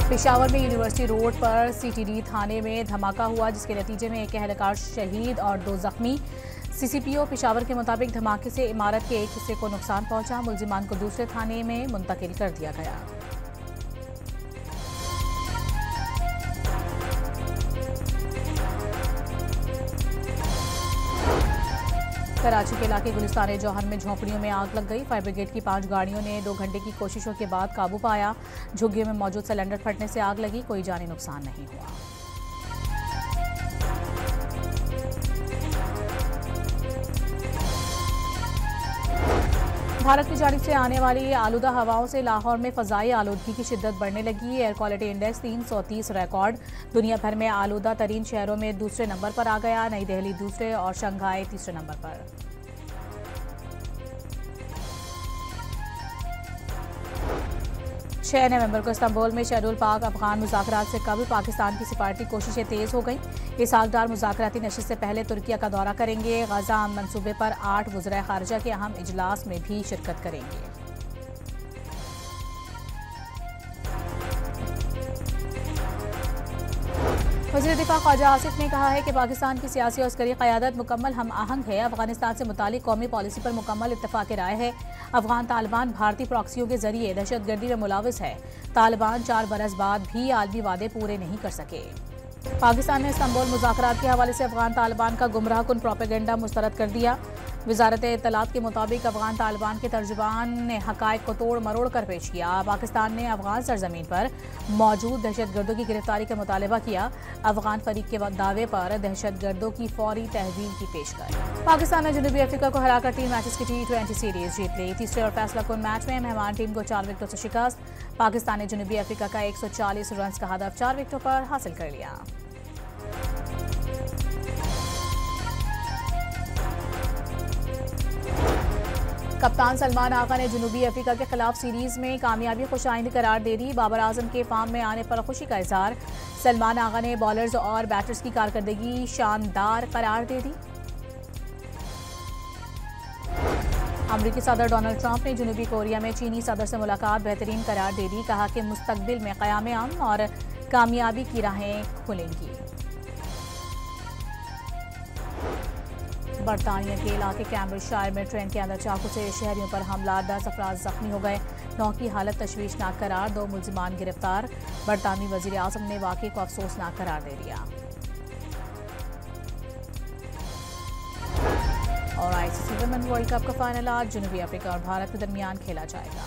पेशावर में university road पर CTD थाने में धमाका हुआ, जिसके नतीजे में एक एहलकार शहीद और 2 जख्मी। सीसीपीओ पेशावर के मुताबिक धमाके से इमारत के एक हिस्से को नुकसान पहुंचा। मुलजिमान को दूसरे थाने में मुंतकिल कर दिया गया। कराची के इलाके गुलिस्तान जौहर में झोंपड़ियों में आग लग गई। फायर ब्रिगेड की 5 गाड़ियों ने 2 घंटे की कोशिशों के बाद काबू पाया। झुग्गियों में मौजूद सिलेंडर फटने से आग लगी। कोई जानी नुकसान नहीं हुआ। भारत की जानिब से आने वाली आलूदा हवाओं से लाहौर में फजाई आलूदगी की शिद्दत बढ़ने लगी। एयर क्वालिटी इंडेक्स 330 रिकॉर्ड दुनिया भर में आलूदा तरीन शहरों में दूसरे नंबर पर आ गया। नई दिल्ली दूसरे और शंघाई तीसरे नंबर पर। 6 नवंबर को इस्तांबुल में शेड्यूल पाक अफगान मुज़ाकरात से कबल पाकिस्तान की सिफारती कोशिशें तेज हो गईं। इसाकदार मुज़ाकराती नशिस्त से पहले तुर्किया का दौरा करेंगे। गजा मंसूबे पर 8 वज़राए खारजा के अहम इजलास में भी शिरकत करेंगे। वज़ीर दिफा ख्वाजा आसिफ ने कहा है कि पाकिस्तान की सियासी और अस्करी क़यादत मुकम्मल हम आहंग है। अफगानिस्तान से मुतालिक कौमी पॉलिसी पर मुकम्मल इत्तफाक़ राय है। अफगान तालिबान भारतीय प्रॉक्सियों के जरिए दहशतगर्दी में मुलाविस है। तालिबान 4 बरस बाद भी आलमी वादे पूरे नहीं कर सके। पाकिस्तान ने इस्तांबुल मुज़ाकरात के हवाले से अफगान तालिबान का गुमराह कुन प्रोपेगेंडा मुस्तरद कर दिया। वजारत इत्तलात के मुताबिक अफगान तालिबान के तर्जुबान ने हक़ाइक़ को तोड़ मरोड़ कर पेश किया। पाकिस्तान ने अफगान सरजमीन पर मौजूद दहशतगर्दों की गिरफ्तारी का मुतालबा किया। अफगान फरीक के दावे पर दहशतगर्दों की फौरी तहवील की पेशकश। पाकिस्तान ने जनूबी अफ्रीका को हराकर 3 मैचेस की T20 सीरीज जीत ली। तीसरे और फैसला कुन मैच में मेहमान टीम को 4 विकेटों से शिकस्त। पाकिस्तान ने जनूबी अफ्रीका का 140 रन का हदफ 4 विकेटों पर हासिल कर लिया। कप्तान सलमान आगा ने जनूबी अफ्रीका के खिलाफ सीरीज में कामयाबी खुशाइंद करार दे दी। बाबर आजम के फार्म में आने पर खुशी का इजहार। सलमान आगा ने बॉलर्स और बैटर्स की कारकर्दगी शानदार करार दे दी। अमरीकी सदर डोनाल्ड ट्रंप ने जनूबी कोरिया में चीनी सदर से मुलाकात बेहतरीन करार दे दी। कहा कि मुस्तकबिल में क़याम अमन और कामयाबी की राहें खुलेंगी। बरतानिया के इलाके कैम्ब्रिजशायर में ट्रेन के अंदर चाकू से शहरियों पर हमला, 10 अफराद जख्मी हो गए। 9 की हालत तशवीशनाक करार, 2 मुल्जिमान गिरफ्तार। बरतानवी वज़ीर आज़म ने वाक़े को अफसोसनाक करार दे दिया। और ICC वुमेन वर्ल्ड कप का फाइनल आज जनूबी अफ्रीका और भारत के दरमियान खेला जाएगा।